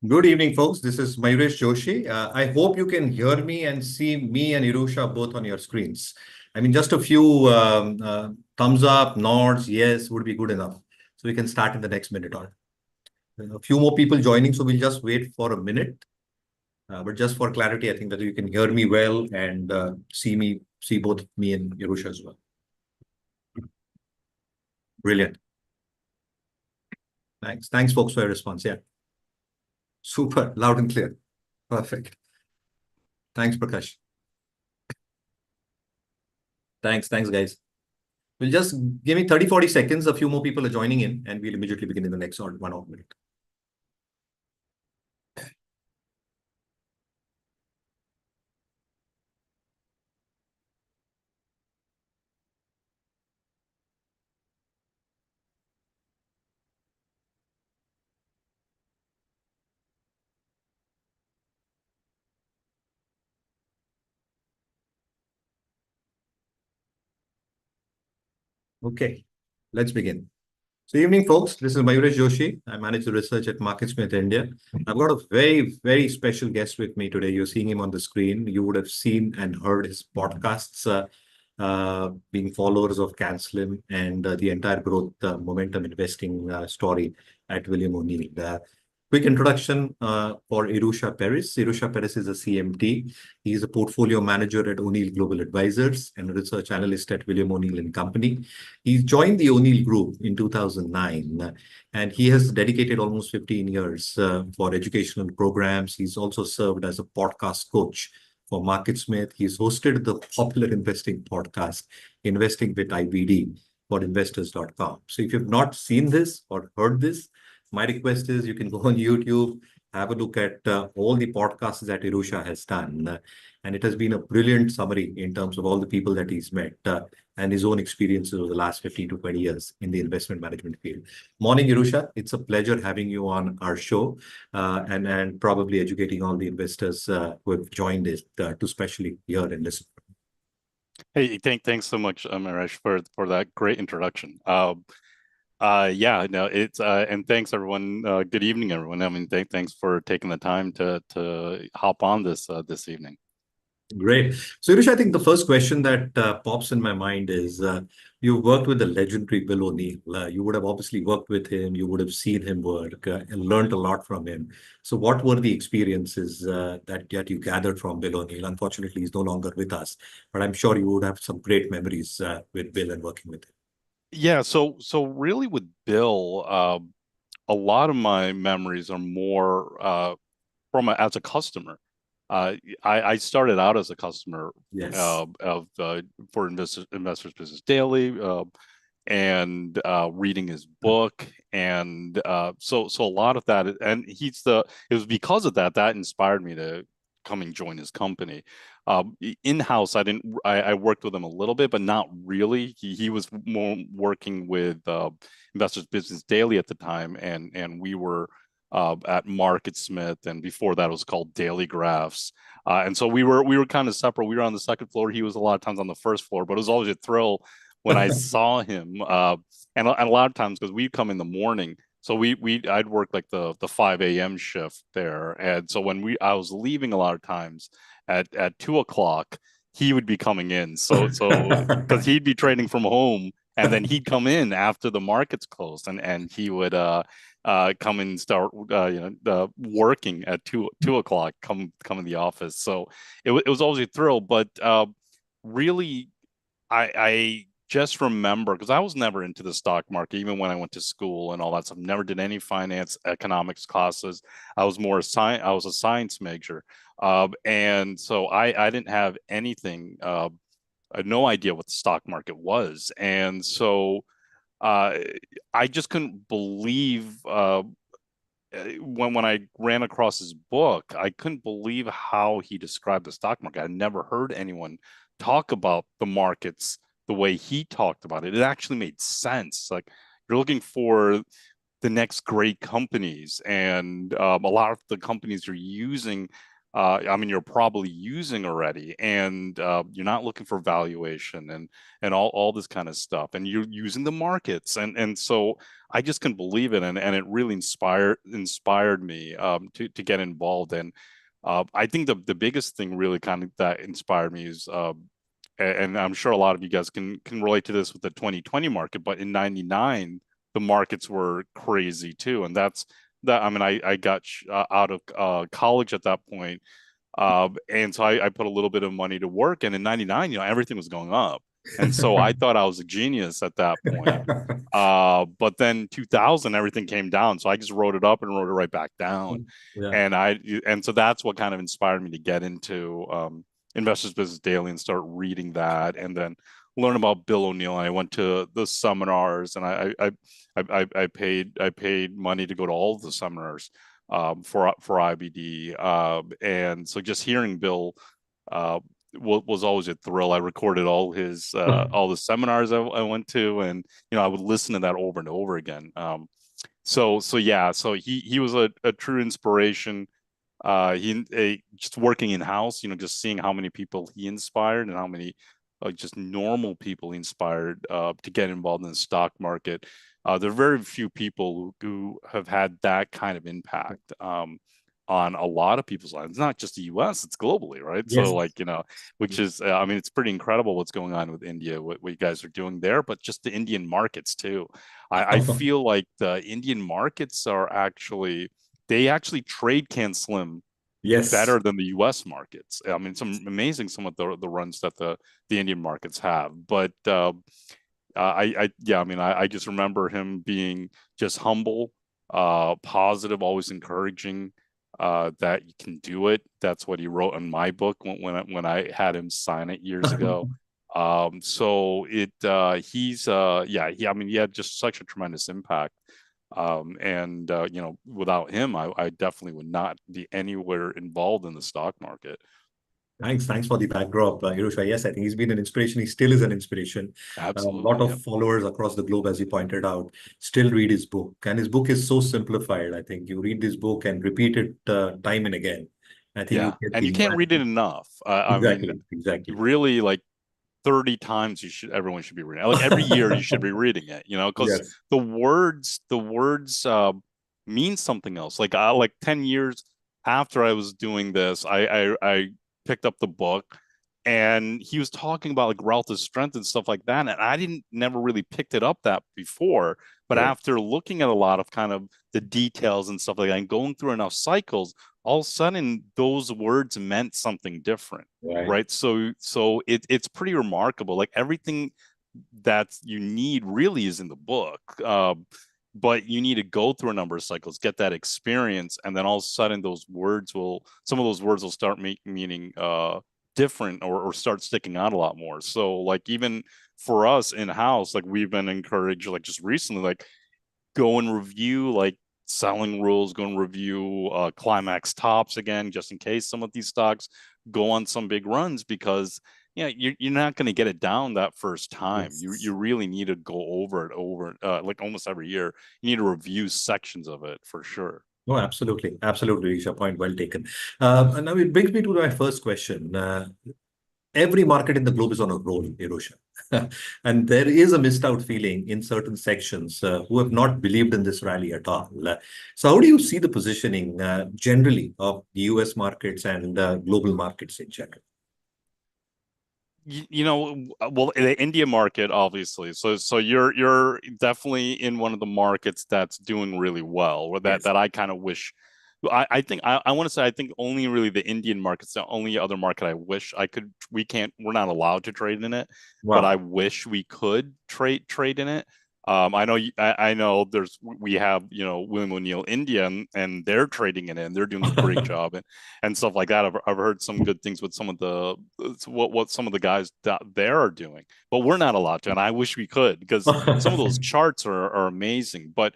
Good evening, folks. This is Mayuresh Joshi. I hope you can hear me and see me and Irusha both on your screens. I mean, just a few thumbs up, nods, yes, would be good enough. So we can start in the next minute or a few more people joining. So we'll just wait for a minute. But just for clarity, I think that you can hear me well and see both me and Irusha as well. Brilliant. Thanks. Thanks, folks, for your response. Yeah. Super. Loud and clear. Perfect. Thanks, Prakash. Thanks, guys. We'll just give me 30, 40 seconds. A few more people are joining in, and we'll immediately begin in the next 1 hour minute. Okay, let's begin. So evening, folks. This is Mayuresh Joshi. I manage the research at MarketSmith India. I've got a very, very special guest with me today. You're seeing him on the screen. You would have seen and heard his podcasts, being followers of Canslim and the entire growth momentum investing story at William O'Neill. Quick introduction for Irusha Peiris. Irusha Peiris is a CMT. He's a portfolio manager at O'Neill Global Advisors and a research analyst at William O'Neill and Company. He joined the O'Neill Group in 2009, and he has dedicated almost 15 years for educational programs. He's also served as a podcast coach for MarketSmith. He's hosted the popular investing podcast, Investing with IBD, for investors.com. So if you've not seen this or heard this, my request is you can go on YouTube, have a look at all the podcasts that Irusha has done. And it has been a brilliant summary in terms of all the people that he's met and his own experiences over the last 15 to 20 years in the investment management field. Morning, Irusha. It's a pleasure having you on our show and probably educating all the investors who have joined us to specially hear and listen. Hey, thanks so much, Mayuresh, for that great introduction. Yeah, no, it's and thanks everyone. Good evening, everyone. I mean, thanks for taking the time to hop on this evening. Great. So, Irish, I think the first question that pops in my mind is you worked with the legendary Bill O'Neill. You would have obviously worked with him. You would have seen him work and learned a lot from him. So, what were the experiences that you gathered from Bill O'Neill? Unfortunately, he's no longer with us, but I'm sure you would have some great memories with Bill and working with him. Yeah, so really with Bill, a lot of my memories are more as a customer. I started out as a customer Yes. for Investors Business Daily and reading his book, and so a lot of that, and it was because of that inspired me to come and join his company. In-house, I worked with him a little bit, but not really. He was more working with Investors Business Daily at the time, and we were at MarketSmith, and before that it was called Daily Graphs. And so we were kind of separate. We were on the second floor. He was a lot of times on the first floor, but it was always a thrill when I saw him. And a lot of times, because we'd come in the morning, so I'd work like the 5 a.m. shift there, and so when I was leaving a lot of times at 2 o'clock, he would be coming in. So because he'd be trading from home, and then he'd come in after the markets closed, and he would come and start working at 2 o'clock, come in the office. So it was always a thrill, but really I just remember, because I was never into the stock market, even when I went to school and all that stuff. Never did any finance, economics classes. I was a science major, and so I didn't have anything. I had no idea what the stock market was, and so I just couldn't believe when I ran across his book. I couldn't believe how he described the stock market. I'd never heard anyone talk about the markets the way he talked about it. It actually made sense. Like, you're looking for the next great companies, and a lot of the companies you're using I mean, you're probably using already, and you're not looking for valuation and all this kind of stuff, and you're using the markets, and so I just couldn't believe it, and it really inspired me to get involved. And I think the biggest thing really kind of that inspired me is and I'm sure a lot of you guys can relate to this with the 2020 market, but in '99 the markets were crazy too, and that's that. I mean, I got out of college at that point, and so I put a little bit of money to work, and in '99, everything was going up, and so I thought I was a genius at that point. But then 2000, everything came down. So I just wrote it up and wrote it right back down. Yeah. And so that's what kind of inspired me to get into Investors Business Daily and start reading that, and then learn about Bill O'Neill. And I went to the seminars, and I paid money to go to all of the seminars for IBD. And so just hearing Bill was always a thrill. I recorded all his all the seminars I went to, and I would listen to that over and over again. So yeah, so he was a true inspiration. Just working in house, just seeing how many people he inspired and how many just normal people he inspired to get involved in the stock market. There are very few people who have had that kind of impact on a lot of people's lives. It's not just the U.S., it's globally, right? Yes. So which is, I mean, it's pretty incredible what's going on with India, what you guys are doing there, but just the Indian markets too. I feel like the Indian markets they actually trade Can Slim Yes. better than the U.S. markets. I mean, it's amazing some of the runs that the Indian markets have. But yeah, I mean, I just remember him being just humble, positive, always encouraging that you can do it. That's what he wrote in my book when I had him sign it years ago. So he's yeah, I mean, he had just such a tremendous impact. And without him, I definitely would not be anywhere involved in the stock market. Thanks for the backdrop, Irusha. Yes, I think he's been an inspiration. He still is an inspiration. A lot Absolutely. of Yep. followers across the globe, as you pointed out, still read his book. And his book is so simplified. I think you read this book and repeat it time and again. I think you Yeah. get And you the can't read it enough. I mean, exactly. really, like 30 times everyone should be reading it. Like every year you should be reading it, because Yes. the words mean something else. Like 10 years after I was doing this, I picked up the book, and he was talking about like relative strength and stuff like that. And I didn't never really picked it up that before. But Right. after looking at a lot of kind of the details and stuff like that and going through enough cycles, all of a sudden those words meant something different. Right. Right. So it's pretty remarkable. Like everything that you need really is in the book. But you need to go through a number of cycles, get that experience, and then all of a sudden some of those words will start meaning different, or start sticking out a lot more. So like even for us in house, like we've been encouraged, like just recently, like go and review like selling rules, go and review climax tops again, just in case some of these stocks go on some big runs, because you're not going to get it down that first time. You Yes. really need to go over like almost every year. You need to review sections of it for sure. No, absolutely. Absolutely, Risha. Point well taken. And now it brings me to my first question. Every market in the globe is on a roll, Irusha. And there is a missed out feeling in certain sections who have not believed in this rally at all. So, how do you see the positioning generally of the US markets and global markets in general? Well, the India market, obviously. So you're definitely in one of the markets that's doing really well, or that Yes. that I kind of wish. I think I want to say I think only really the Indian market's the only other market I wish I could. We're not allowed to trade in it, but I Wow. wish we could trade in it. I know we have William O'Neill India, and they're trading in it, and they're doing a great job, and stuff like that. I've heard some good things with some of the what some of the guys there are doing, but we're not allowed to, and I wish we could, because some of those charts are amazing. But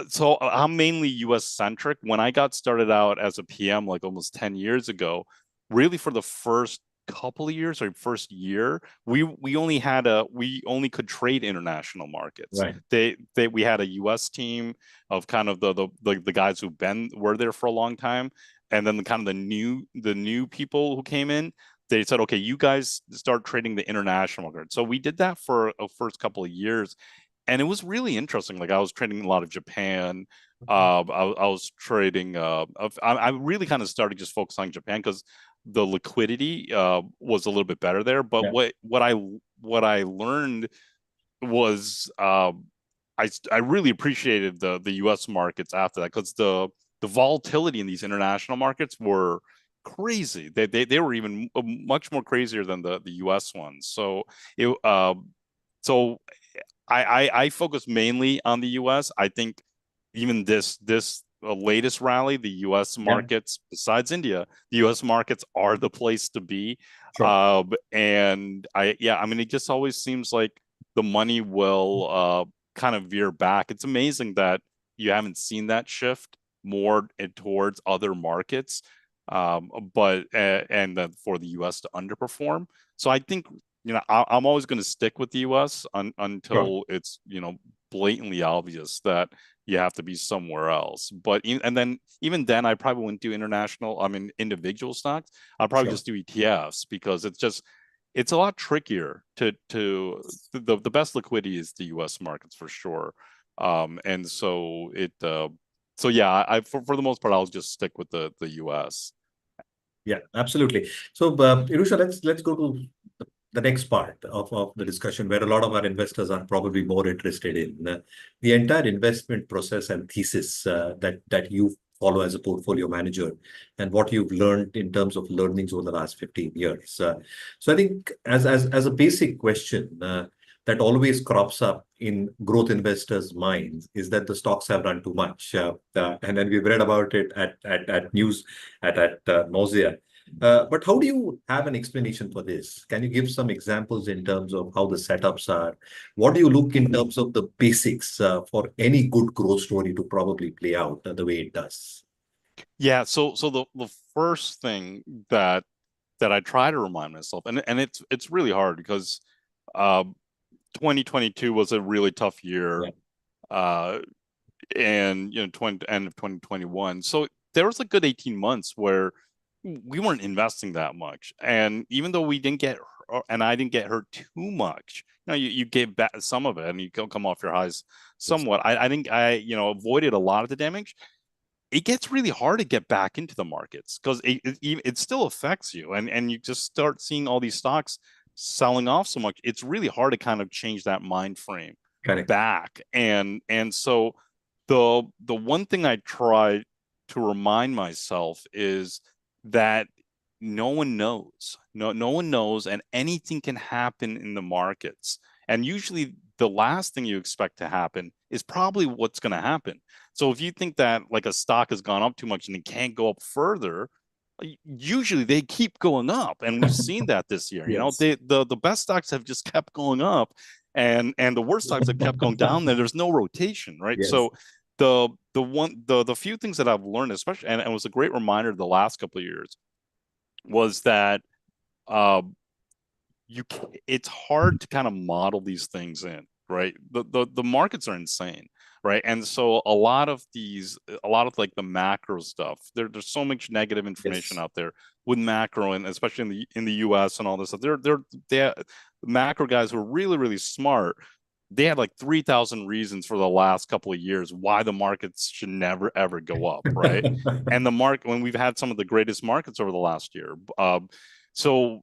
so I'm mainly US centric. When I got started out as a PM like almost 10 years ago, really for the first couple of years or first year, we only could trade international markets. Right. We had a US team of kind of the guys who were there for a long time. and then kind of the new people who came in, they said, okay, you guys start trading the international market. So we did that for a first couple of years, and it was really interesting. Like I was trading a lot of Japan. I was trading. I really kind of started just focusing on Japan because the liquidity was a little bit better there. But Yeah. what I learned was I really appreciated the U.S. markets after that because the volatility in these international markets were crazy. They were even much more crazier than the U.S. ones. So I focus mainly on the U.S. I think even this latest rally, the U.S. Yeah. markets, besides India, the U.S. markets are the place to be. Sure. And I mean, it just always seems like the money will kind of veer back. It's amazing that you haven't seen that shift more towards other markets, but and then for the U.S. to underperform. So I think I'm always going to stick with the U.S. Sure. until it's blatantly obvious that you have to be somewhere else. But and then even then, I probably wouldn't do international. I mean, individual stocks. I'll probably Sure. just do ETFs because it's a lot trickier the best liquidity is the U.S. markets for sure. And so so yeah, I for the most part, I'll just stick with the U.S. Yeah, absolutely. So, Irusha, let's go to the next part of the discussion where a lot of our investors are probably more interested in the entire investment process and thesis that you follow as a portfolio manager and what you've learned in terms of learnings over the last 15 years. So I think as a basic question that always crops up in growth investors' minds is that the stocks have run too much. And then we've read about it at news, at nausea. But how do you have an explanation for this? Can you give some examples in terms of how the setups are? What do you look in terms of the basics for any good growth story to probably play out the way it does? Yeah, so the first thing that I try to remind myself, and it's really hard because uh, 2022 was a really tough year, Yeah. uh, and end of 2021. So there was a good 18 months where we weren't investing that much, and even though we didn't get and I didn't get hurt too much, you gave back some of it, and you come off your highs Yes. somewhat. I think I avoided a lot of the damage. It gets really hard to get back into the markets because it still affects you, and you just start seeing all these stocks selling off so much. It's really hard to kind of change that mind frame Correct. back, and so the one thing I try to remind myself is that no one knows. No one knows, and anything can happen in the markets. And usually the last thing you expect to happen is probably what's going to happen. So if you think that like a stock has gone up too much and it can't go up further, usually they keep going up. And we've seen that this year. Yes. The best stocks have just kept going up, and the worst stocks have kept going down. There's no rotation, right? Yes. So the few things that I've learned, especially, and it was a great reminder the last couple of years, was that uh, it's hard to kind of model these things in, right? The markets are insane, right? And so a lot of like the macro stuff, there's so much negative information Yes. out there with macro, and especially in the US and all this stuff. They macro guys who are really smart. They had like 3,000 reasons for the last couple of years why the markets should never ever go up, right? And the market, when we've had some of the greatest markets over the last year. So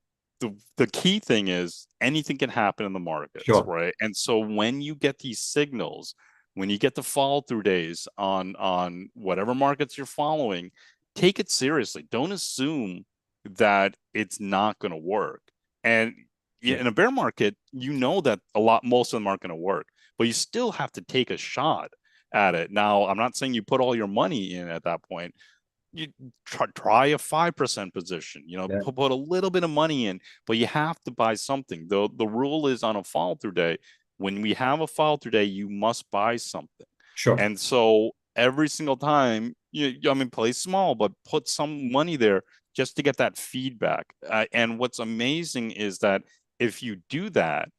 the key thing is anything can happen in the markets, Sure. right? And so when you get these signals, when you get the follow through days on whatever markets you're following, take it seriously. Don't assume that it's not going to work. And Yeah. in a bear market, you know that most of them aren't going to work, but you still have to take a shot at it. Now, I'm not saying you put all your money in at that point. You try a 5% position, Yeah. put a little bit of money in, but you have to buy something. The rule is on a follow through day, when we have a follow through day, you must buy something. Sure. And so every single time, I mean, play small, but put some money there just to get that feedback. And what's amazing is that if you do that,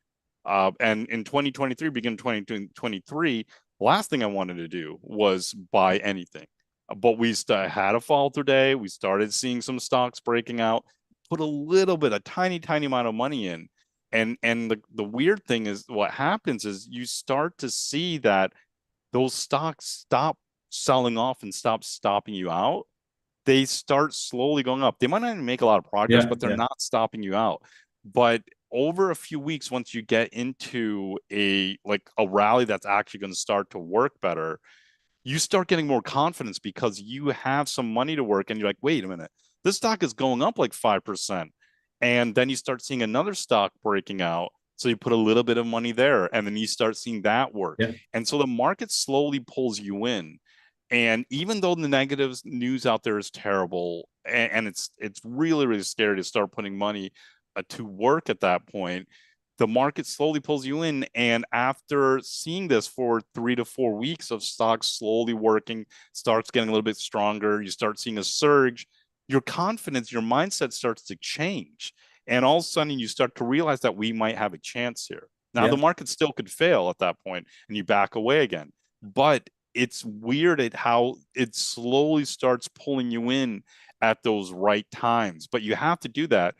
and in 2023, begin 2023, the last thing I wanted to do was buy anything. but we had a fall through day. We started seeing some stocks breaking out, put a tiny, tiny amount of money in. And the weird thing is what happens is you start to see that those stocks stop selling off and stop stopping you out. They start slowly going up. They might not even make a lot of progress, Yeah, but they're yeah, not stopping you out. But over a few weeks, once you get into a rally that's actually going to start to work better, you start getting more confidence because you have some money to work and you're like, wait a minute, this stock is going up like 5%. And then you start seeing another stock breaking out. So you put a little bit of money there and then you start seeing that work. yeah, And so the market slowly pulls you in. And even though the negative news out there is terrible and it's really, really scary to start putting money to work at that point, the market slowly pulls you in. And after seeing this for 3 to 4 weeks of stocks slowly working, starts getting a little bit stronger, you start seeing a surge, your confidence, your mindset starts to change. And all of a sudden, you start to realize that we might have a chance here. Now, yeah. the market still could fail at that point and you back away again. But it's weird at how it slowly starts pulling you in at those right times. But you have to do that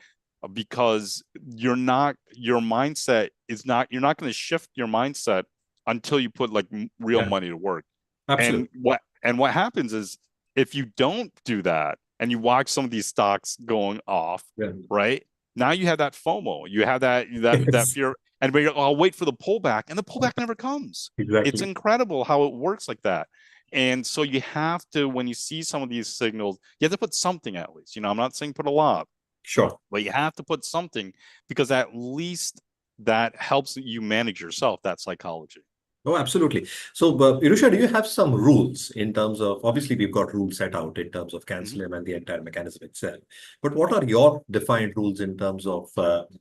because your mindset is not, you're not going to shift your mindset until you put like real Yeah, money to work. And absolutely. what happens is if you don't do that and you watch some of these stocks going off, Yeah. right? Now you have that FOMO, you have that Yes, fear, and I'll wait for the pullback, and the pullback never comes. It's exactly. incredible how it works like that. And so you have to, when you see some of these signals, you have to put something at least. I'm not saying put a lot, Sure. but you have to put something because at least that helps you manage yourself, that psychology. Oh, absolutely. So, Irusha, do you have some rules in terms of, obviously, we've got rules set out in terms of Mhm. cancel and the entire mechanism itself. But what are your defined rules in terms of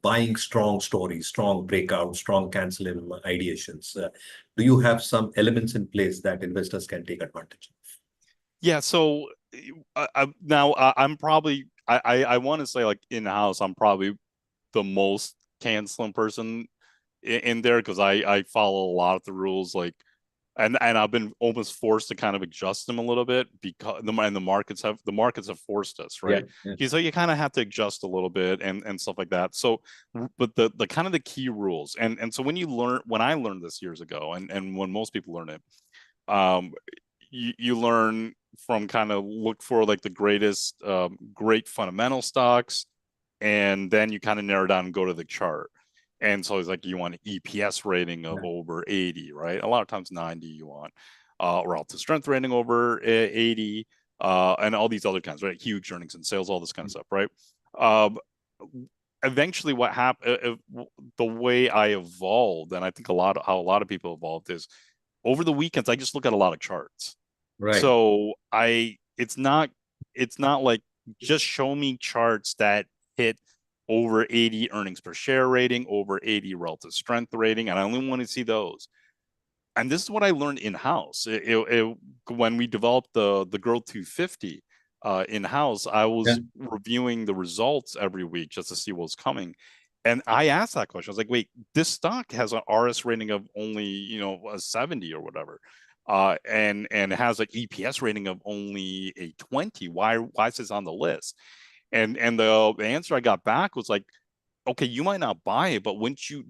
buying strong stories, strong breakout, strong cancel ideations? Do you have some elements in place that investors can take advantage of? Yeah. So now I'm probably, I want to say like in house, I'm probably the most canceling person in there because I follow a lot of the rules like and I've been almost forced to kind of adjust them a little bit because the markets have forced us, Yeah, right? yeah, So you kind of have to adjust a little bit and stuff like that. So but the kind of the key rules and so when I learned this years ago and when most people learn it, um you learn from kind of look for like the great fundamental stocks, and then you kind of narrow down and go to the chart. And so it's like you want an EPS rating of yeah, over 80, right? A lot of times 90 you want, relative strength rating over 80, and all these other kinds, right? Huge earnings and sales, all this kind of stuff, right? Um, Eventually, what happened, the way I evolved, and I think how a lot of people evolved is over the weekends, I just look at a lot of charts. right. So it's not like just show me charts that hit over 80 earnings per share rating, over 80 relative strength rating, and I only want to see those. And this is what I learned in house. When we developed the Growth 250 in house, I Yeah, was reviewing the results every week just to see what was coming. And I asked that question. I was like, wait, this stock has an RS rating of only, a 70 or whatever. And it has an EPS rating of only a 20. Why is this on the list? And the answer I got back was like, okay, you might not buy it, but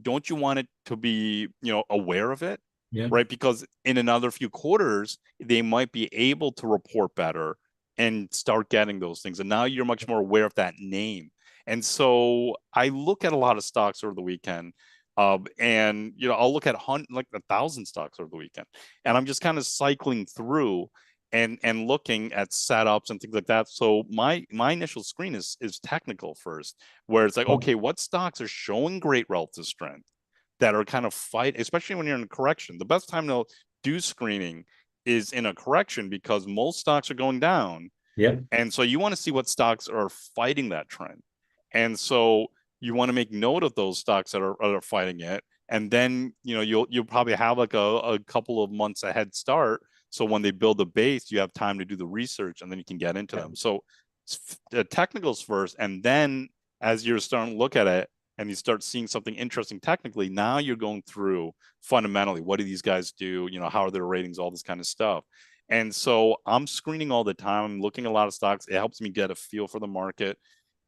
don't you want it to be, aware of it? yeah, Right? Because in another few quarters, they might be able to report better and start getting those things. And now you're much more aware of that name. And so I look at a lot of stocks over the weekend. And I'll look at like 1,000 stocks over the weekend. And I'm just kind of cycling through and looking at setups and things like that. So my initial screen is technical first, where it's like, oh, okay, what stocks are showing great relative strength that are kind of fight, especially when you're in a correction. The best time to do screening is in a correction because most stocks are going down. yeah, And so you want to see what stocks are fighting that trend. And so you want to make note of those stocks that are fighting it. And then, you'll probably have like a couple of months a head start. So when they build the base, you have time to do the research and then you can get into yeah. them. So the technicals first, and then as you're starting to look at it and you start seeing something interesting technically, now you're going through fundamentally, what do these guys do? How are their ratings, all this kind of stuff. And so I'm screening all the time. I'm looking at a lot of stocks. It helps me get a feel for the market.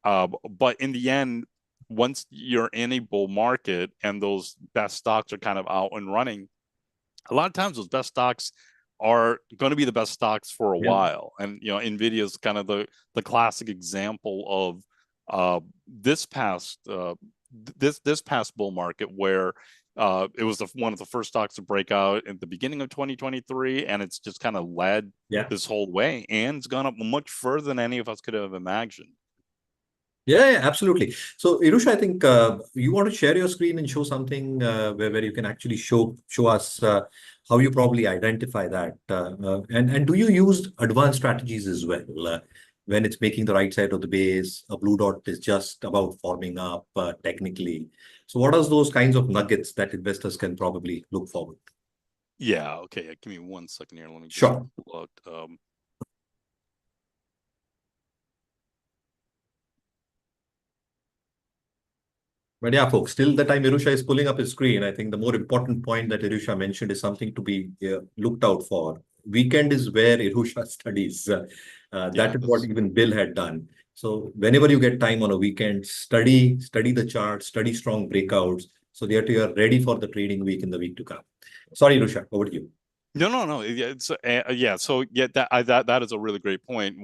But in the end, once you're in a bull market and those best stocks are kind of out and running, a lot of times those best stocks are going to be the best stocks for a while. And Nvidia is kind of the classic example of this past bull market where it was one of the first stocks to break out at the beginning of 2023, and it's just kind of led this whole way, and it's gone up much further than any of us could have imagined. Yeah, absolutely. So, Irusha, I think you want to share your screen and show something where you can actually show us how you probably identify that. And do you use advanced strategies as well? When it's making the right side of the base, a blue dot is just about forming up technically. So what are those kinds of nuggets that investors can probably look forward to? Yeah, okay. Give me 1 second here. Let me just Sure. pull out. But yeah, folks, till the time Irusha is pulling up his screen, I think the more important point that Irusha mentioned is something to be looked out for. Weekend is where Irusha studies. That is what even Bill had done. So whenever you get time on a weekend, study the chart, study strong breakouts, so that you are ready for the trading week in the week to come. Sorry, Irusha, over to you. No. It's yeah. So yeah, that is a really great point.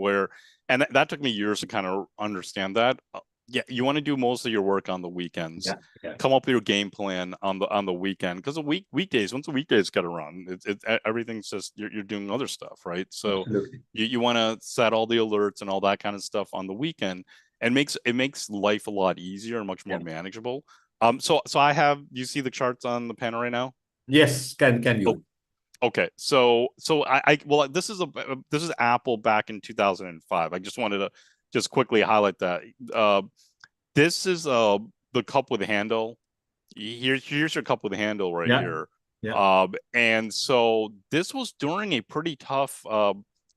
And that took me years to kind of understand that. Yeah, you want to do most of your work on the weekends. Yeah. Come up with your game plan on the weekend, because weekdays, once the weekdays get around, everything's just you're doing other stuff, right? So Absolutely. you want to set all the alerts and all that kind of stuff on the weekend, and it makes life a lot easier and much more manageable. So you see the charts on the panel right now? Yes, can you? Oh, okay, so well, this is Apple back in 2005. I just wanted to just quickly highlight that. This is the cup with a handle. Here's your cup with a handle right here. And so this was during a pretty tough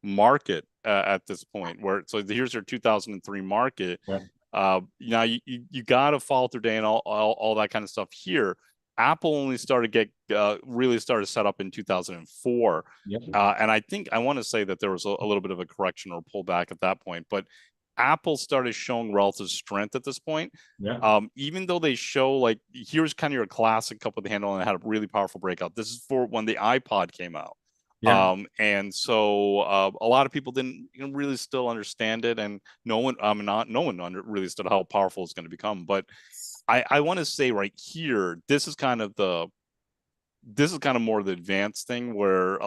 market at this point. So here's your 2003 market. Now you got to follow through day and all that kind of stuff here. Apple only really started set up in 2004. And I want to say that there was a little bit of a correction or pullback at that point, but Apple started showing relative strength at this point. Even though they show, like, here's kind of your classic cup with the handle, and it had a really powerful breakout. This is for when the iPod came out. And so a lot of people didn't really still understand it, and no one really understood how powerful it's going to become. But I want to say right here, this is kind of more the advanced thing where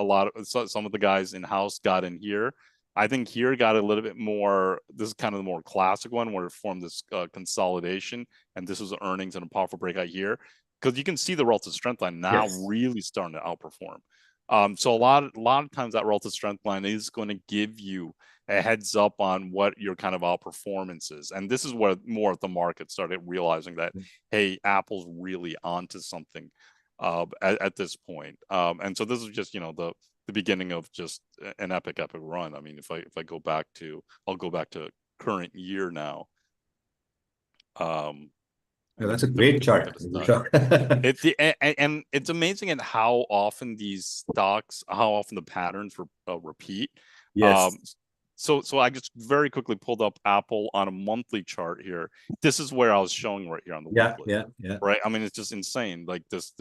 some of the guys in house got in here. I think here got a little bit more. This is kind of the more classic one where it formed this consolidation, and this was earnings and a powerful breakout here, because you can see the relative strength line now really starting to outperform. So a lot of times that relative strength line is going to give you a heads up on what your kind of outperformance is. And this is where more of the market started realizing that, hey, Apple's really onto something at this point. And so this is just, the beginning of just an epic run. I mean, if I go back to, I'll go back to current year now. That's a great chart. And it's amazing at how often the patterns repeat. So I just very quickly pulled up Apple on a monthly chart here. This is where I was showing right here on the weekly. Right. I mean, it's just insane. Like this,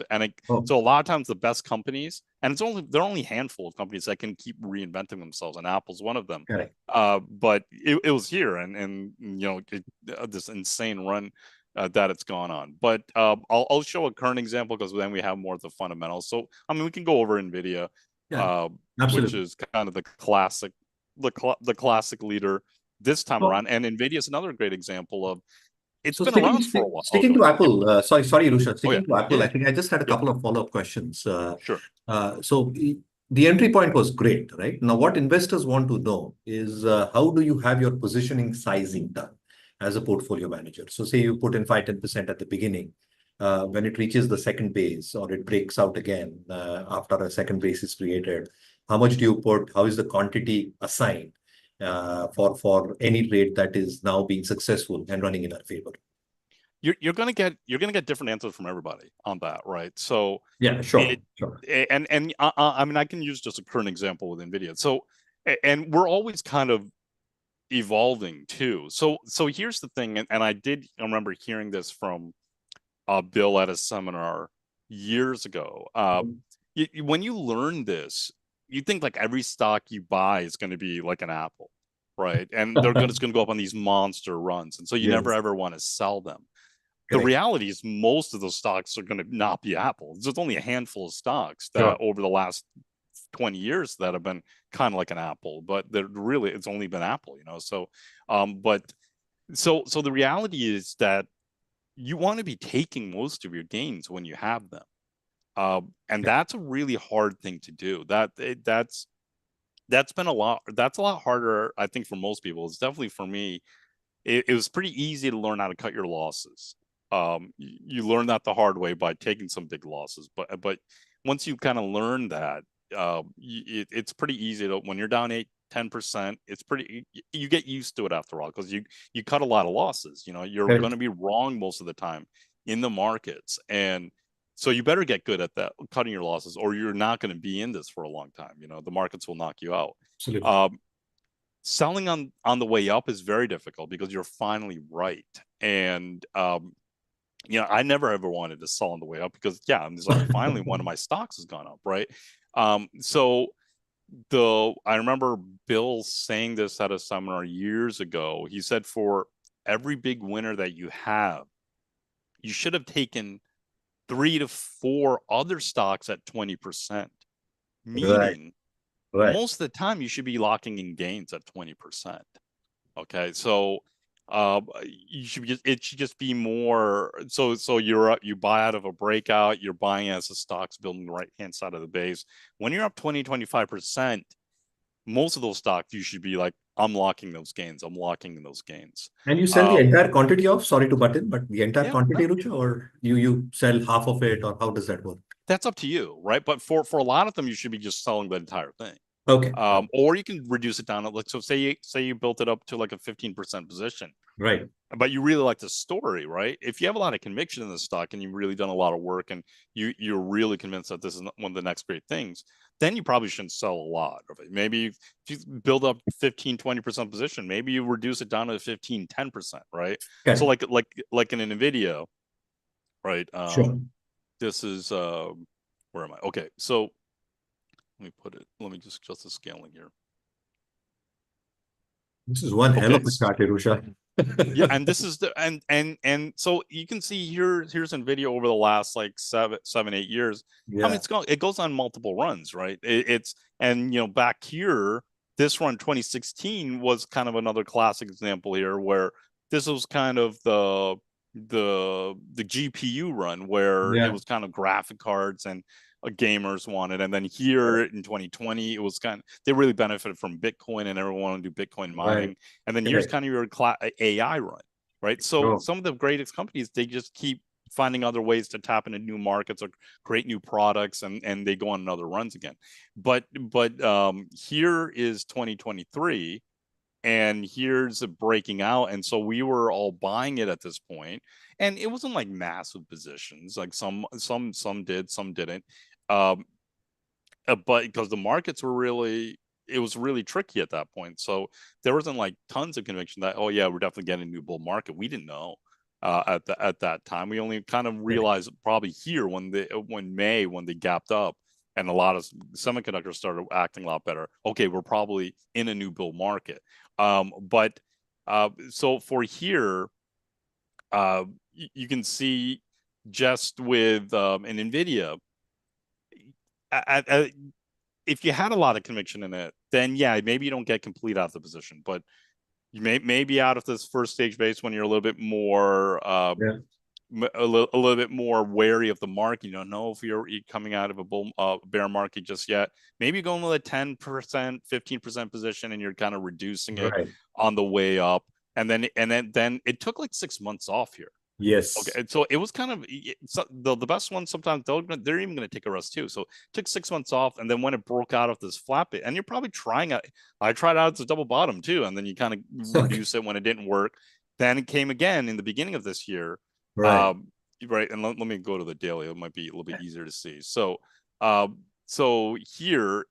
so a lot of times the best companies, and there are only a handful of companies that can keep reinventing themselves, and Apple's one of them. But it was here, and this insane run that it's gone on. But I'll show a current example, because then we have more of the fundamentals. So I mean, we can go over NVIDIA, which is kind of the classic leader this time around. And NVIDIA is another great example of it's been around for a while. Sticking to Apple, sorry, Irusha. Sticking to Apple, I think I just had a couple of follow-up questions. Sure. So the entry point was great, right? Now, what investors want to know is how do you have your positioning sizing done as a portfolio manager? So say you put in 5-10% at the beginning. When it reaches the second base or it breaks out again after a second base is created, how much do you put? How is the quantity assigned for any trade that is now being successful and running in our favor? you're gonna get different answers from everybody on that, right? So Yeah, sure, it sure. and I mean, I can use just a current example with NVIDIA. So and we're always kind of evolving too. So here's the thing, and I did remember hearing this from Bill at a seminar years ago. When you learn this, you think like every stock you buy is going to be like an Apple, right? And it's going to go up on these monster runs, and so you never Yes, ever want to sell them. The correct. reality is most of those stocks are going to not be Apple. There's only a handful of stocks that Sure. over the last 20 years that have been kind of like an Apple, but they're really, it's only been Apple, you know? So, but so the reality is that you want to be taking most of your gains when you have them. And Yeah. that's a really hard thing to do. That's been that's a lot harder, I think, for most people. It's definitely for me. It was pretty easy to learn how to cut your losses. You learn that the hard way by taking some big losses. But once you kind of learn that, it's pretty easy to, when you're down 8-10%, it's pretty, you get used to it after all, because you cut a lot of losses. You know, you're going Correct. to be wrong most of the time in the markets, and so you better get good at that, cutting your losses, or you're not going to be in this for a long time. You know, the markets will knock you out. Absolutely. Um, Selling on the way up is very difficult because you're finally right. And you know, I never ever wanted to sell on the way up because yeah, I'm just like, finally one of my stocks has gone up, right? So the I remember Bill saying this at a seminar years ago. He said for every big winner that you have, you should have taken 3 to 4 other stocks at 20%, Right, meaning right. most of the time you should be locking in gains at 20%. Okay, so you should just, it should just be more. So you buy out of a breakout, you're buying as the stock's building the right hand side of the base. When you're up 20-25%, most of those stocks you should be like, I'm locking those gains. I'm locking in those gains. And you sell the Um, entire quantity of, sorry to butt in, but the entire yeah, quantity, Rucha, or you sell half of it, or how does that work? that's up to you, right? But for a lot of them, you should be just selling the entire thing. Okay. Or you can reduce it down. Like, so say you built it up to like a 15% position, Right. but you really like the story, right? If you have a lot of conviction in the stock and you've really done a lot of work and you're really convinced that this is one of the next great things, then you probably shouldn't sell a lot of it. Maybe if you build up 15-20% position, maybe you reduce it down to 15-10%, right? So Okay. like in an Nvidia, right? Sure. This is where am I? Okay, so let me put it. Let me just adjust the scaling here. This is one hell Okay, of a chart, Irusha. yeah, and this is the and so you can see here's Nvidia over the last like 7-8 years. I mean, Yeah. it goes on multiple runs, right? It's and you know, back here, this run 2016 was kind of another classic example here where this was kind of the GPU run where it Yeah. was kind of graphic cards and gamers wanted, and then here in 2020 it was kind of, they really benefited from Bitcoin and everyone wanted to do Bitcoin Right. mining, and then here's Correct. kind of your AI run, right? So Oh, some of the greatest companies, they just keep finding other ways to tap into new markets or create new products, and they go on another runs again. But here is 2023, and here's it breaking out, and so we were all buying it at this point, and it wasn't like massive positions. Like some did, some didn't. Um, but because the markets were really, it was really tricky at that point, so there wasn't like tons of conviction that, oh yeah, we're definitely getting a new bull market. We didn't know at that time. We only kind of correct. realized probably here when they gapped up and a lot of semiconductors started acting a lot better. Okay, we're probably in a new bull market. But so for here, you can see just with an Nvidia, at, if you had a lot of conviction in it, then yeah, maybe you don't get complete out of the position, but you maybe out of this first stage base when you're a little bit more Yeah. a little bit more wary of the market. You don't know if you're coming out of a bear market just yet. Maybe going with a 10%, 15% position, and you're kind of reducing it Right. on the way up. And then it took like 6 months off here. Okay, Yes. and so it was kind of so the best ones. Sometimes they're even going to take a rest too. So it took 6 months off, and then when it broke out of this flat bit, and you're probably trying it. I tried out as a double bottom too, and then you kind of Okay. reduce it when it didn't work. Then it came again in the beginning of this year, Right. Right. And let me go to the daily. It might be a little bit easier to see. So, so here,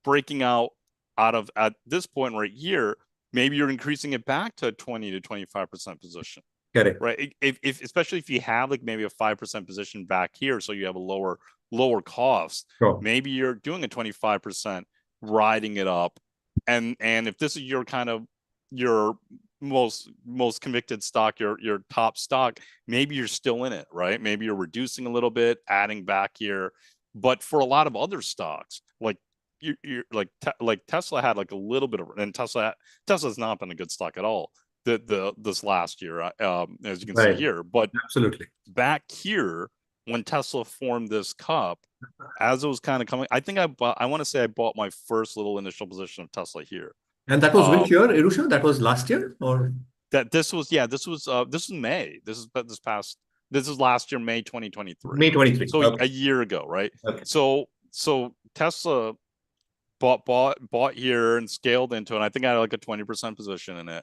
breaking out of at this point right here, maybe you're increasing it back to 20 to 25% position. Correct. Right. If especially if you have like maybe a 5% position back here, so you have a lower cost, Sure. maybe you're doing a 25%, riding it up. And if this is your kind of your most convicted stock, your top stock, maybe you're still in it, right? Maybe you're reducing a little bit, adding back here. But for a lot of other stocks, like you're like Tesla had like a little bit of, and Tesla's not been a good stock at all this last year, as you can see Right. here. But Absolutely. back here, when Tesla formed this cup, as it was kind of coming, I want to say I bought my first little initial position of Tesla here. And that was which year, Irusha? That was last year or? That this was May. This is last year, May 2023. May 23. So Okay. a year ago, right? Okay. So Tesla bought here and scaled into it. And I think I had like a 20% position in it.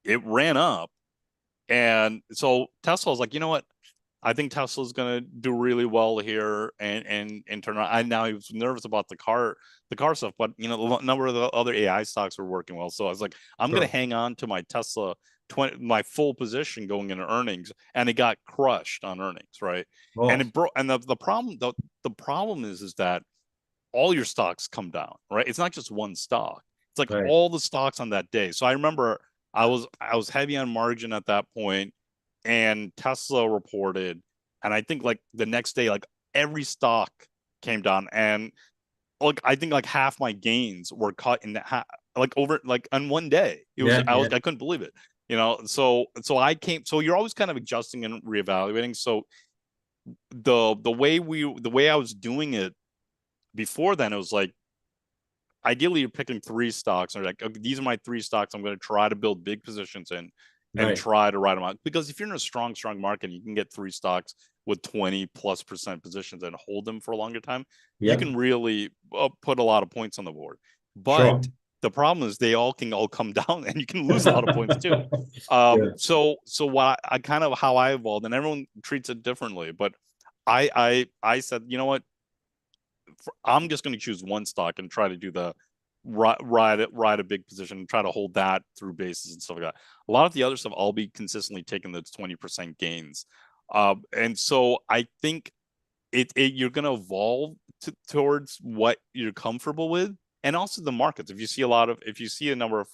It ran up, and so Tesla was like, you know what? I think Tesla's going to do really well here and turn around. Now he was nervous about the car stuff, but you know, a number of the other AI stocks were working well. So I was like, I'm going to hang on to my Tesla my full position going into earnings, and it got crushed on earnings, right? Oh. And it broke. And the problem is that all your stocks come down, right? It's not just one stock. It's like all the stocks on that day. So I remember I was heavy on margin at that point, and Tesla reported, and I think like the next day, like every stock came down, and like I think like half my gains were cut in like over like on one day. It was I couldn't believe it, you know. So you're always kind of adjusting and reevaluating. So the way I was doing it before then, it was like ideally you're picking three stocks and like, okay, these are my three stocks I'm going to try to build big positions in and try to ride them out. Because if you're in a strong market, you can get three stocks with 20+% positions and hold them for a longer time. You can really put a lot of points on the board. But the problem is they all can come down, and you can lose a lot of points too. So what I kind of how I evolved, and everyone treats it differently, but I said, you know what, I'm just going to choose one stock and try to do the ride a big position and try to hold that through bases and stuff like that. A lot of the other stuff, I'll be consistently taking those 20% gains. And so I think you're going to evolve towards what you're comfortable with. And also the markets. If you see a number of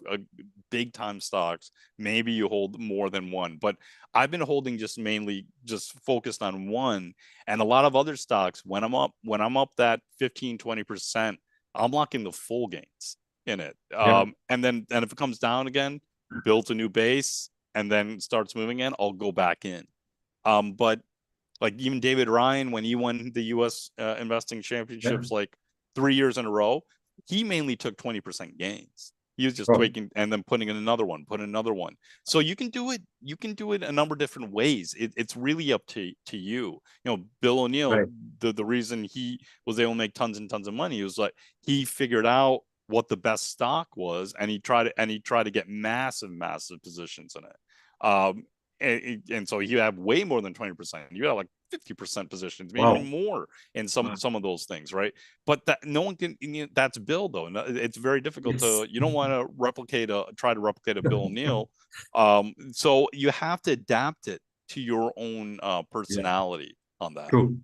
big time stocks, maybe you hold more than one. But I've been holding mainly focused on one. And a lot of other stocks, when I'm up that 15-20%, I'm locking the full gains in it. And if it comes down again, build a new base, and then starts moving in, I'll go back in. But like even David Ryan, when he won the U.S. Investing Championships like 3 years in a row, he mainly took 20% gains. He was just tweaking and then putting in another one. So you can do it. You can do it a number of different ways. It's really up to you. You know, Bill O'Neill, the reason he was able to make tons and tons of money was like he figured out what the best stock was, and he tried to get massive positions in it. And so you have way more than 20%. You have like 50% positions, maybe more in some of those things, right? But that no one can. That's Bill, though. It's very difficult to. You don't want to try to replicate a Bill O'Neill. So you have to adapt it to your own personality on that. True.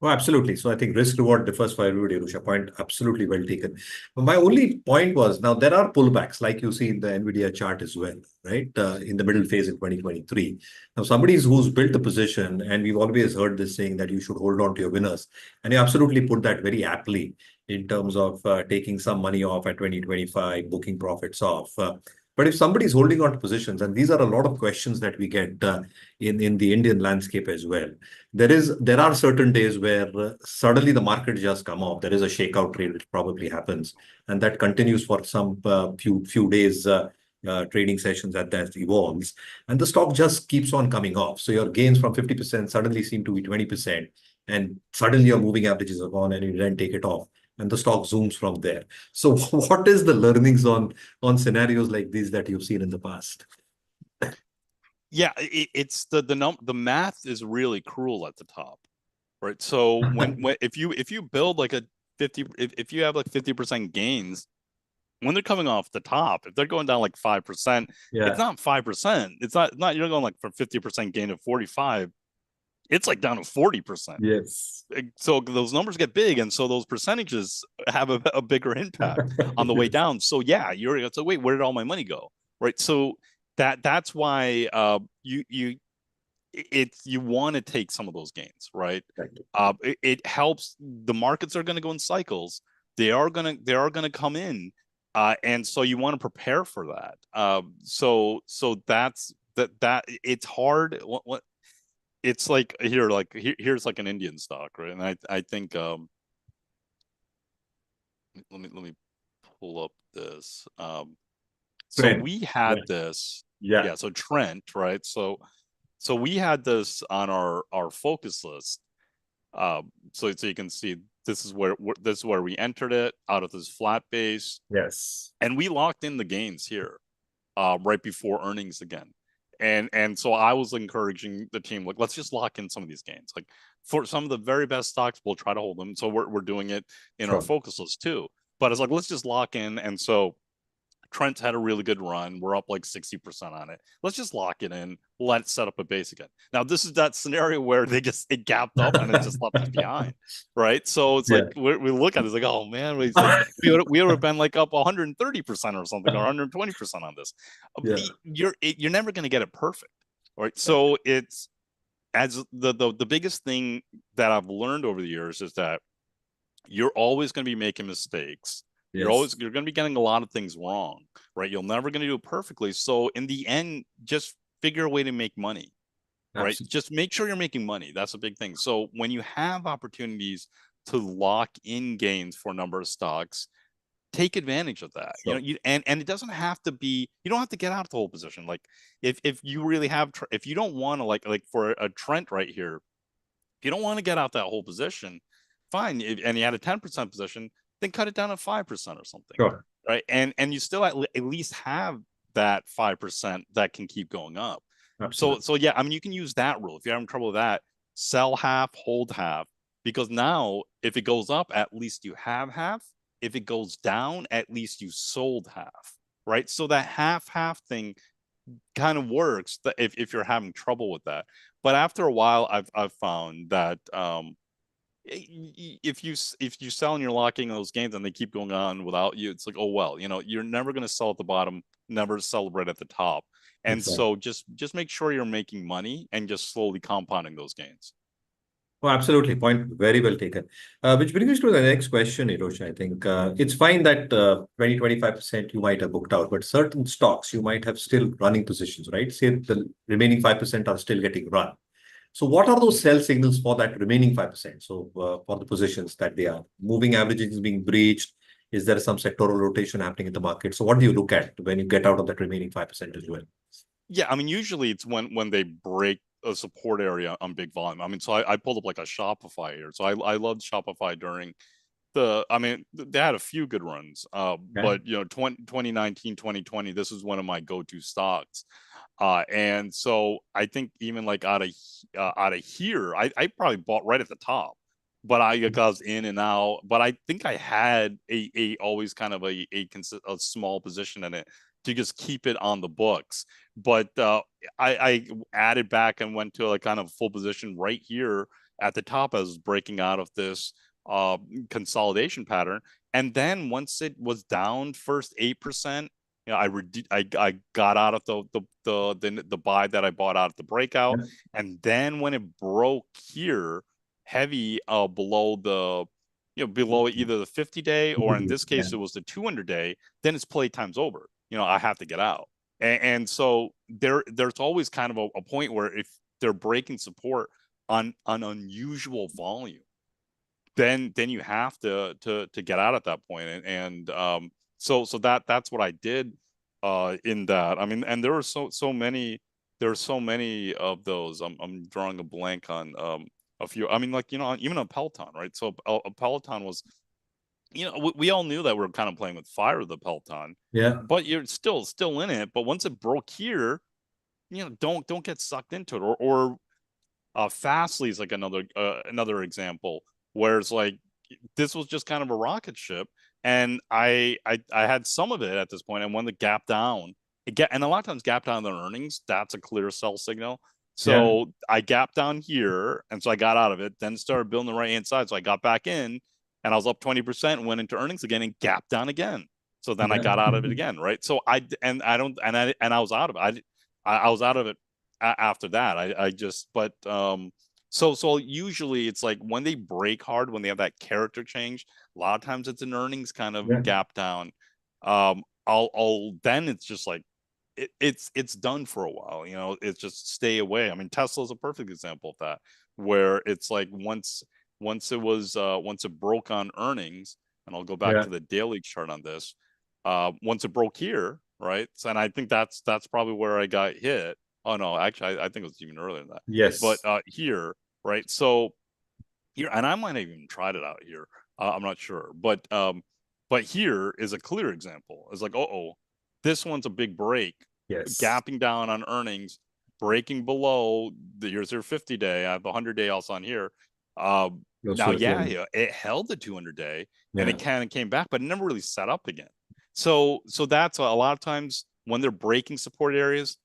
Oh, absolutely. So I think risk reward differs for everybody, Irusha. Point absolutely well taken. But my only point was, now there are pullbacks, like you see in the NVIDIA chart as well, right? In the middle phase in 2023. Now, somebody who's built a position, and we've always heard this saying that you should hold on to your winners. And you absolutely put that very aptly in terms of taking some money off at 2025, booking profits off. But if somebody is holding on to positions, and these are a lot of questions that we get in the Indian landscape as well, there are certain days where suddenly the market just come off. There is a shakeout trade which probably happens, and that continues for some few days. Trading sessions that evolves, and the stock just keeps on coming off. So your gains from 50% suddenly seem to be 20%, and suddenly your moving averages are gone, and you then take it off, and the stock zooms from there. So what is the learnings on scenarios like these that you've seen in the past? Yeah, it's the math is really cruel at the top, right? So when if you build like a 50, if you have like 50% gains when they're coming off the top, if they're going down like 5%, it's Yeah. not 5%. It's not you're going like from 50% gain to 45. It's like down to 40%. Yes. So those numbers get big, and so those percentages have a bigger impact on the way Yes. down. So yeah, it's like, wait, where did all my money go? Right. So that's why you want to take some of those gains, right? Right. It helps. The markets are going to go in cycles. They are gonna come in, and so you want to prepare for that. So that it's hard. What it's like here, here's like an Indian stock, right? And I think let me pull up this. So Trend. we Yeah. had this, Yeah. yeah. So Trent, right? So we had this on our focus list. So you can see this is where we entered it out of this flat base, Yes. and we locked in the gains here, right before earnings again. And so I was encouraging the team, like, let's just lock in some of these gains. Like for some of the very best stocks, we'll try to hold them. So we're doing it in our Sure. focus list too. But it's like, let's just lock in. And so Trent had a really good run. We're up like 60% on it. Let's just lock it in. Let's set up a base again. Now, this is that scenario where it gapped up and it just left us behind, right? So it's Yeah. like we look at it, it's like, oh man, it's like we would have been like up 130% or something, or 120% on this. Yeah. You're never going to get it perfect, right? So it's as the biggest thing that I've learned over the years is that you're always going to be making mistakes. You're Yes. going to be getting a lot of things wrong, right? You're never going to do it perfectly. So in the end, just figure a way to make money, right? Absolutely. Just make sure you're making money. That's a big thing. So when you have opportunities to lock in gains for a number of stocks, take advantage of that. Sure. And it doesn't have to be, you don't have to get out of the whole position. Like if you really have, if you don't want to, like for a Trent right here, if you don't want to get out that whole position, fine. And you had a 10% position, then cut it down to 5% or something, Sure. right? And you still at least have that 5% that can keep going up. So Absolutely. so yeah, I mean, you can use that rule. If you're having trouble with that, sell half, hold half, because now if it goes up, at least you have half. If it goes down, at least you sold half, right? So that half thing kind of works if you're having trouble with that. But after a while, I've found that if you sell and you're locking those gains and they keep going on without you, it's like, oh well, you're never going to sell at the bottom, never celebrate at the top. And Exactly. so just make sure you're making money and just slowly compounding those gains. Oh, absolutely. Point very well taken. Which brings us to the next question, Irusha. I think it's fine that 20-25% you might have booked out, but certain stocks you might have still running positions, right? Say the remaining 5% are still getting run. So what are those sell signals for that remaining 5%? So for the positions that they are moving averages being breached, is there some sectoral rotation happening in the market? So what do you look at when you get out of that remaining 5% as well? Yeah, I mean, usually it's when they break a support area on big volume. I mean, so I pulled up like a Shopify here. So I loved Shopify during I mean, they had a few good runs, Okay. but 2019, 2020, this is one of my go-to stocks. And so I think even like out of here, I probably bought right at the top, but I was in and out. But I think I had a always kind of a small position in it to just keep it on the books. But I added back and went to a kind of full position right here at the top as breaking out of this uh, consolidation pattern. And then once it was down first 8%, I got out of the buy that I bought out of the breakout, Yeah. and then when it broke here heavy below below either the 50-day, or in this Yeah. case it was the 200-day, then it's playtime's over. I have to get out. And so there's always kind of a point where if they're breaking support on unusual volume, then you have to get out at that point. So that's what I did in that. I mean, and there were so many of those. I'm drawing a blank on a few. I mean, like, even a Peloton, right? So a Peloton was, we all knew that we were kind of playing with fire with the Peloton, Yeah. but you're still in it. But once it broke here, don't get sucked into it. Or Fastly is like another example where it's like this was just kind of a rocket ship, and I had some of it at this point, and when the gap down, and a lot of times gap down on earnings, that's a clear sell signal. Yeah. So I gapped down here, and so I got out of it, then started building the right hand side. So I got back in, and I was up 20%, went into earnings again, and gapped down again. So then I Yeah. got out of it again, right? So I was out of it. I was out of it after that. I just so usually it's like when they break hard, when they have that character change, a lot of times it's an earnings kind of Yeah. gap down. I'll then it's just like it's done for a while. It's just stay away. I mean, Tesla's a perfect example of that, where it's like once it broke on earnings, and I'll go back Yeah. to the daily chart on this. Once it broke here, right? So, and I think that's probably where I got hit. Oh no, actually, I think it was even earlier than that. But Yes. here, right? So here, and I might have even tried it out here. I'm not sure, but here is a clear example. It's like, this one's a big break, Yes. gapping down on earnings, breaking below here's their 50-day. I have the 100-day also on here. Close Now, to it. yeah, it held the 200-day, and Yeah. it kind of came back, but it never really set up again. So that's a lot of times when they're breaking support areas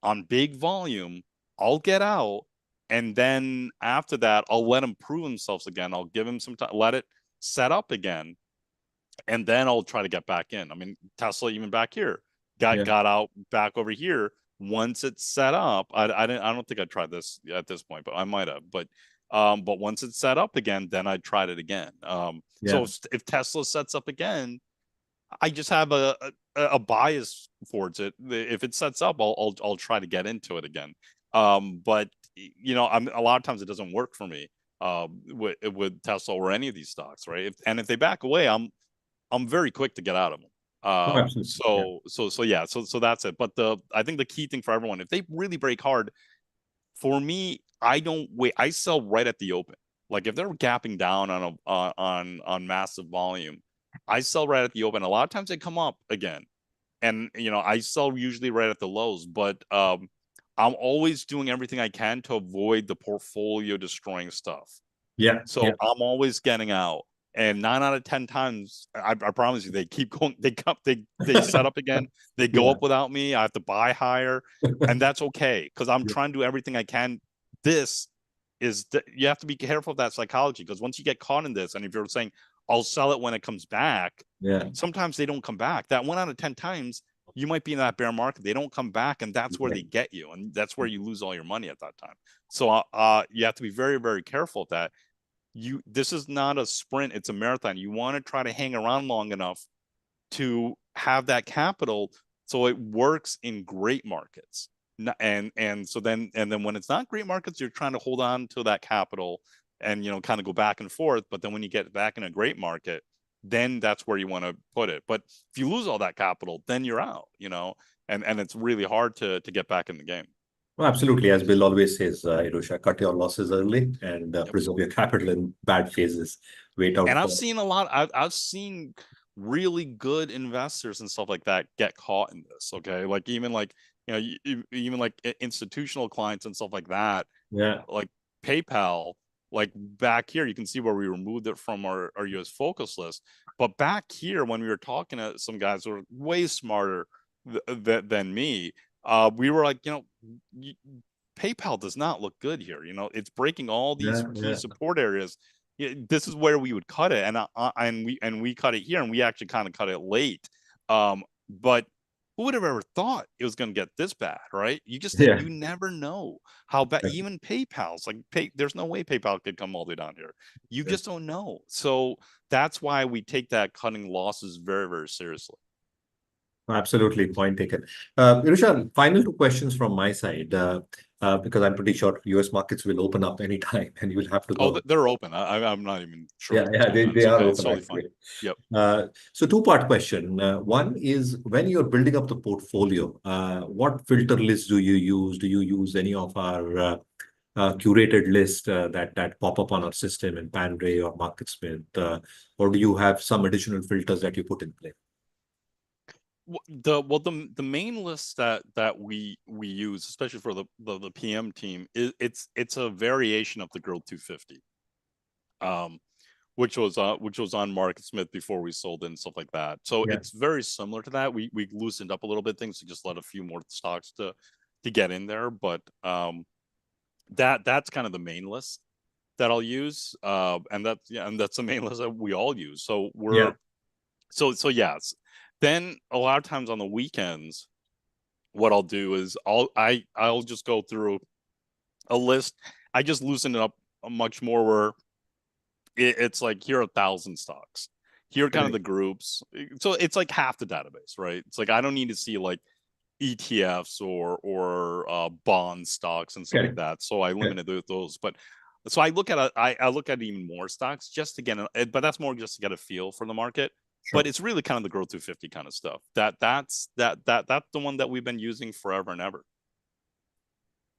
on big volume, I'll get out. And then after that, I'll let them prove themselves again. I'll give them some time, let it set up again. And then I'll try to get back in. I mean, Tesla, even back here, Yeah. got out back over here. Once it's set up, I don't think I tried this at this point, but I might have. But once it's set up again, then I tried it again. So Yeah. if Tesla sets up again, I just have a bias towards it. If it sets up, I'll try to get into it again. But I'm a lot of times it doesn't work for me with Tesla or any of these stocks, right? If they back away, I'm very quick to get out of them. Oh, absolutely. Yeah. So that's it. But I think the key thing for everyone, if they really break hard, for me, I don't wait. I sell right at the open. Like if they're gapping down on massive volume, I sell right at the open. A lot of times they come up again, and I sell usually right at the lows. But I'm always doing everything I can to avoid the portfolio destroying stuff. Yeah. Yeah. So I'm always getting out. And 9 out of 10 times, I promise you, they keep going. They set up again. They go Yeah. up without me. I have to buy higher, and that's okay because I'm Yeah. trying to do everything I can. This you have to be careful of that psychology, because once you get caught in this, and if you're saying I'll sell it when it comes back, Yeah. sometimes they don't come back. That 1 out of 10 times, you might be in that bear market. They don't come back, and that's where Yeah. they get you, and that's where you lose all your money at that time. So you have to be very, very careful of that. This is not a sprint, it's a marathon. You want to try to hang around long enough to have that capital so it works in great markets. And then when it's not great markets, you're trying to hold on to that capital and kind of go back and forth. But then when you get back in a great market, then that's where you want to put it. But if you lose all that capital, then you're out, and it's really hard to get back in the game. Well, absolutely. As Bill always says, Irusha, cut your losses early and Yep. preserve your capital in bad phases. Wait out And I've for. seen a lot. I've seen really good investors and stuff like that get caught in this. Okay, like even like even like institutional clients and stuff like that, Yeah. like PayPal. Like back here, you can see where we removed it from our US focus list. But back here, when we were talking to some guys who are way smarter than me, we were like, PayPal does not look good here. It's breaking all these Yeah. key Yeah. support areas. This is where we would cut it, and we cut it here, and we actually kind of cut it late. But who would have ever thought it was going to get this bad, right? Yeah. You never know how bad. Even PayPal's like there's no way PayPal could come all the way down here. You just don't know. So that's why we take that cutting losses very, very seriously. Absolutely, point taken. Irusha, final two questions from my side, because I'm pretty sure US markets will open up anytime and you will have to Oh, go. they're open. I'm not even sure Yeah, at this yeah, moment. they It's are okay. It's open totally fine. actually. Yep. So two-part question. One is when you're building up the portfolio, what filter list do you use? Do you use any of our curated list that pop up on our system in Panray or MarketSmith, or do you have some additional filters that you put in place? The main list that we use, especially for the PM team, is it's a variation of the Growth 250, um, which was on MarketSmith before we sold it and stuff like that. So Yeah. it's very similar to that. We loosened up a little bit things to just let a few more stocks to get in there, but that's kind of the main list that I'll use, and that's the main list that we all use. So Yeah. yes. Then a lot of times on the weekends, what I'll do is I'll just go through a list. I just loosen it up much more where it's like here are 1,000 stocks. Here are kind of Correct. the groups. So it's like half the database, right? It's like I don't need to see like ETFs or bond stocks and stuff like Correct. that. So I Correct. limited those. But so I look at even more stocks just to get but that's more just to get a feel for the market. But Sure. it's really kind of the growth 250 kind of stuff. That's the one that we've been using forever and ever.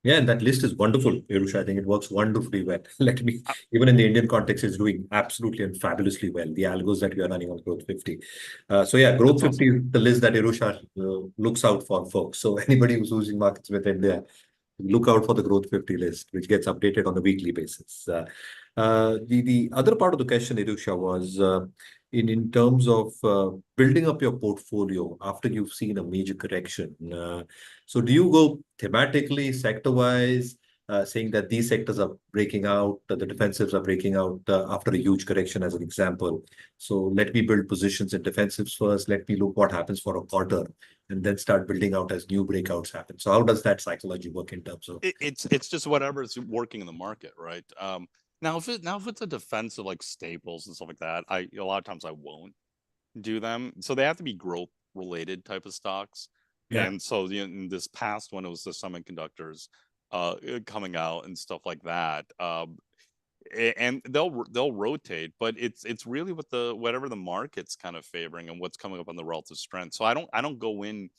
Yeah, and that list is wonderful, Irusha. I think it works wonderfully well. Let me, Uh, even in the Indian context, it's doing absolutely and fabulously well. The algos that we are running on Growth 50. So yeah, Growth That's 50 awesome. is the list that Irusha looks out for, folks. So anybody who's using markets with India, look out for the Growth 50 list, which gets updated on a weekly basis. The other part of the question, Irusha, was in terms of building up your portfolio after you've seen a major correction. So do you go thematically, sector-wise, saying that these sectors are breaking out, the defensives are breaking out after a huge correction, as an example. So let me build positions in defensives first. Let me look what happens for a quarter, and then start building out as new breakouts happen. So how does that psychology work in terms of? It's just whatever's working in the market, right? Now if it's a defensive like staples and stuff like that, I a lot of times I won't do them. So they have to be growth related type of stocks. Yeah. And so in this past one, it was the semiconductors coming out and stuff like that. And they'll rotate, but it's really what the whatever the market's kind of favoring and what's coming up on the relative strength. So I don't go in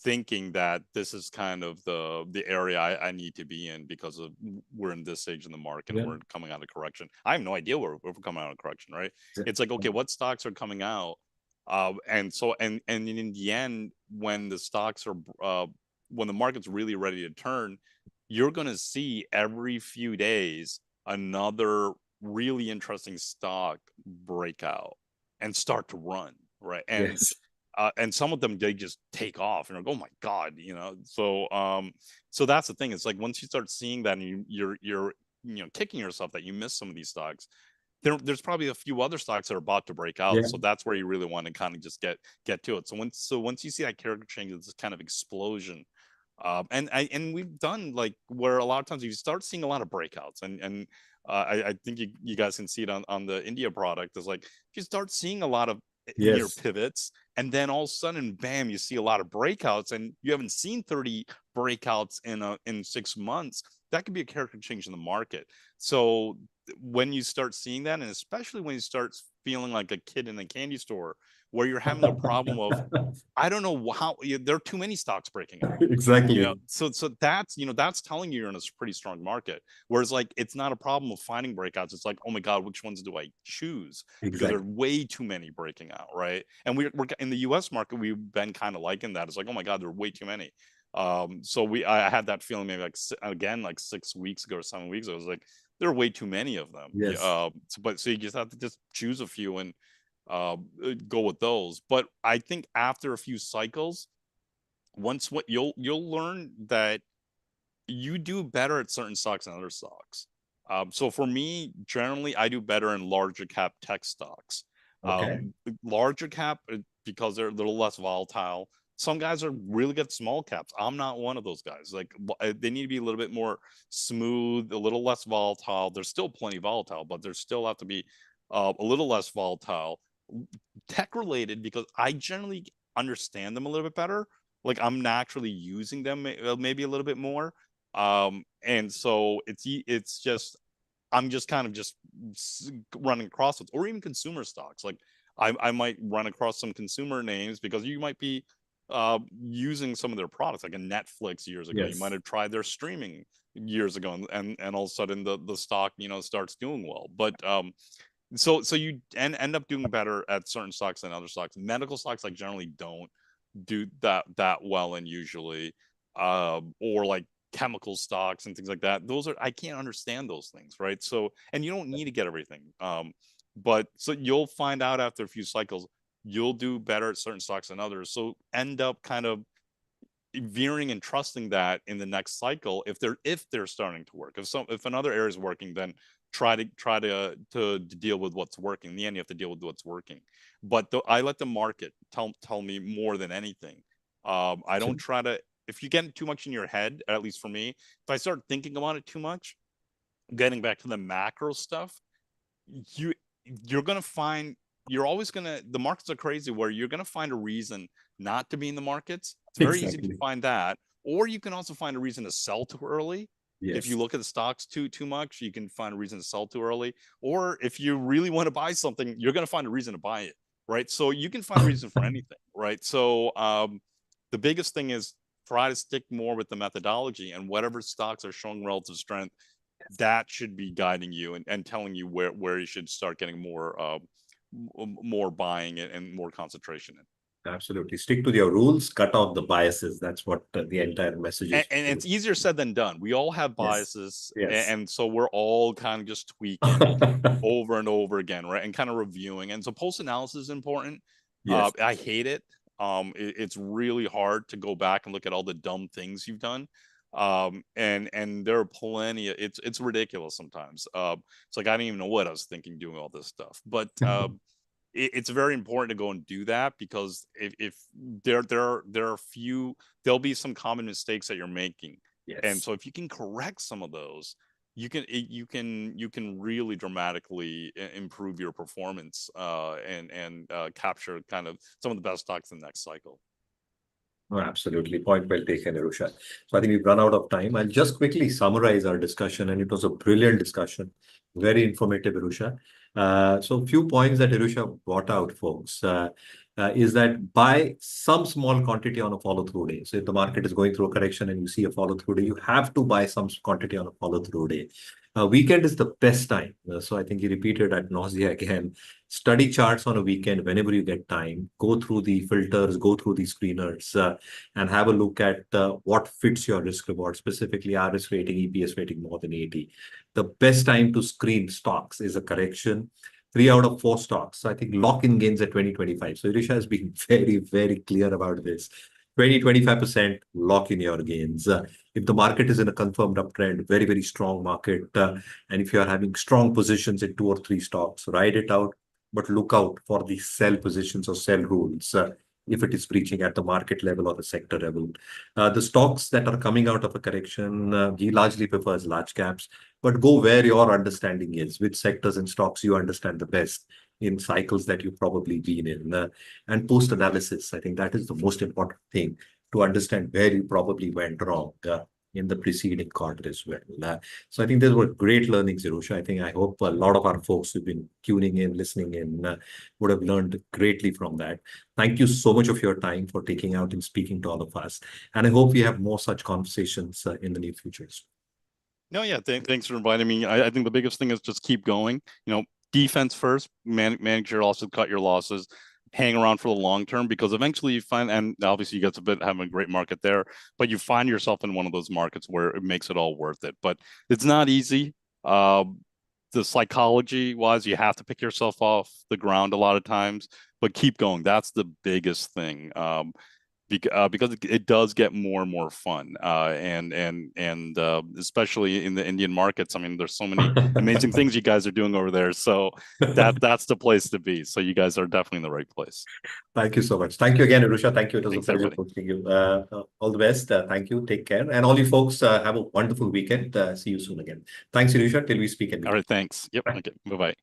thinking that this is kind of the area I need to be in because of we're in this stage in the market and Yeah. we're coming out of correction. I have no idea where we're coming out of correction, right? It's like, okay, what stocks are coming out? And in the end, when the stocks are when the market's really ready to turn, you're gonna see every few days another really interesting stock break out and start to run, right? Yes. And some of them they just take off and like, oh my god, you know. So that's the thing. It's like once you start seeing that and you're kicking yourself that you missed some of these stocks. There's probably a few other stocks that are about to break out. Yeah. So that's where you really want to kind of just get to it. So once you see that character change, it's this kind of explosion. And we've done like where a lot of times you start seeing a lot of breakouts and I think you guys can see it on the India product. Is like you start seeing a lot of near Yes. pivots, and then all of a sudden, bam, you see a lot of breakouts, and you haven't seen 30 breakouts in 6 months. That could be a character change in the market. So when you start seeing that, and especially when you start feeling like a kid in a candy store, where you're having a problem of I don't know how there are too many stocks breaking out. Exactly. So that's that's telling you're in a pretty strong market. Whereas like it's not a problem of finding breakouts. It's like, oh my god, which ones do I choose? Because there are Exactly. way too many breaking out, right? And we're in the U.S. market, we've been kind of liking that. It's like, oh my god, there are way too many. So I had that feeling maybe like again like 6 weeks ago or 7 weeks ago. I was like, there are way too many of them. Yeah, Yes. so you just have to just choose a few and go with those. But I think after a few cycles, once what you'll learn that you do better at certain stocks than other stocks. So for me, generally, I do better in larger cap tech stocks. Okay. Larger cap because they're a little less volatile. Some guys are really good at small caps. I'm not one of those guys. Like they need to be a little bit more smooth, a little less volatile. They're still plenty volatile, but they still have to be a little less volatile. Tech related because I generally understand them a little bit better. Like I'm naturally using them maybe a little bit more. And so it's just I'm just kind of just running across it, or even consumer stocks. Like I might run across some consumer names because you might be using some of their products, like a Netflix years ago. You might Yes. have tried their streaming years ago, and all of a sudden the stock starts doing well. But so you end up doing better at certain stocks than other stocks. Medical stocks like generally don't. do that well in usually, or like chemical stocks and things like that. Those are, I can't understand those things, right? So, and you don't need to get everything. But so you'll find out after a few cycles, you'll do better at certain stocks than others. So end up kind of veering and trusting that in the next cycle, if they're starting to work. If another area is working, then try to deal with what's working. In the end, you have to deal with what's working. But I let the market tell me more than anything. I don't try to. If you get too much in your head, at least for me, if I start thinking about it too much, getting back to the macro stuff, you you're gonna find you're always gonna the markets are crazy where you're gonna find a reason not to be in the markets. It's very easy to Exactly. find that, or you can also find a reason to sell too early. If you Yes. look at the stocks too much, you can find a reason to sell too early. Or if you really want to buy something, you're gonna find a reason to buy it, right? So you can find a reason for anything, right? So the biggest thing is try to stick more with the methodology, and whatever stocks are showing relative strength, that should be guiding you and telling you where you should start getting more buying and more concentration in. Absolutely. Stick to your rules, cut out the biases. That's what the entire message is. And it's easier said than done. We all have Yes. biases, Yes. and so we're all kind of just tweaking over and over again, right? And kind of reviewing. And so post analysis is important. Yes. I hate it. It's really hard to go back and look at all the dumb things you've done. And there are plenty of, it's ridiculous sometimes. It's like I didn't even know what I was thinking doing all this stuff. But it's very important to go and do that, because if there are few, there'll be some common mistakes that you're making, and Yes. so if you can correct some of those, you can really dramatically improve your performance, and capture kind of some of the best stocks in the next cycle. Oh, absolutely. Point well taken, Irusha. So I think we've run out of time. I'll just quickly summarize our discussion, and it was a brilliant discussion. Very informative, Irusha. So a few points that Irusha brought out, folks, is that buy some small quantity on a follow-through day. So if the market is going through a correction and you see a follow-through day, you have to buy some quantity on a follow-through day. Weekend is the best time. So I think he repeated at nausea again. Study charts on a weekend whenever you get time. Go through the filters, go through the screeners, and have a look at what fits your risk reward, specifically our risk rating, EPS rating more than 80. The best time to screen stocks is a correction. 3 out of 4 stocks. So I think lock-in gains at 2025. So Irisha has been very, very clear about this. 20-25% lock in your gains. If the market is in a confirmed uptrend, very, very strong market, and if you are having strong positions in 2 or 3 stocks, ride it out, but look out for the sell positions or sell rules if it is breaching at the market level or the sector level. The stocks that are coming out of a correction, he largely prefers large caps, but go where your understanding is, which sectors and stocks you understand the best in cycles that you've probably been in. And post analysis, I think that is the most important thing to understand where you probably went wrong in the preceding quarter as well. So I think those were great learnings, Irusha. I hope a lot of our folks who've been tuning in, listening in, would have learned greatly from that. Thank you so much of your time for taking out and speaking to all of us. And I hope we have more such conversations in the near future. No, yeah, thanks for inviting me. I think the biggest thing is just keep going. Defense first, manage your losses, cut your losses, hang around for the long term, because eventually you find, and obviously you get a bit having a great market there, but you find yourself in one of those markets where it makes it all worth it. But it's not easy. The psychology wise, you have to pick yourself off the ground a lot of times, but keep going. That's the biggest thing. Because it does get more and more fun, and especially in the Indian markets. I mean, there's so many amazing things you guys are doing over there. So that's the place to be. So you guys are definitely in the right place. Thank you so much. Thank you again, Irusha. Thank you. It was a Thanks, pleasure everybody. talking to you. All the best. Thank you. Take care. And all you folks, have a wonderful weekend. See you soon again. Thanks, Irusha. Till we speak again. All right, thanks. Yep. Okay. Bye bye.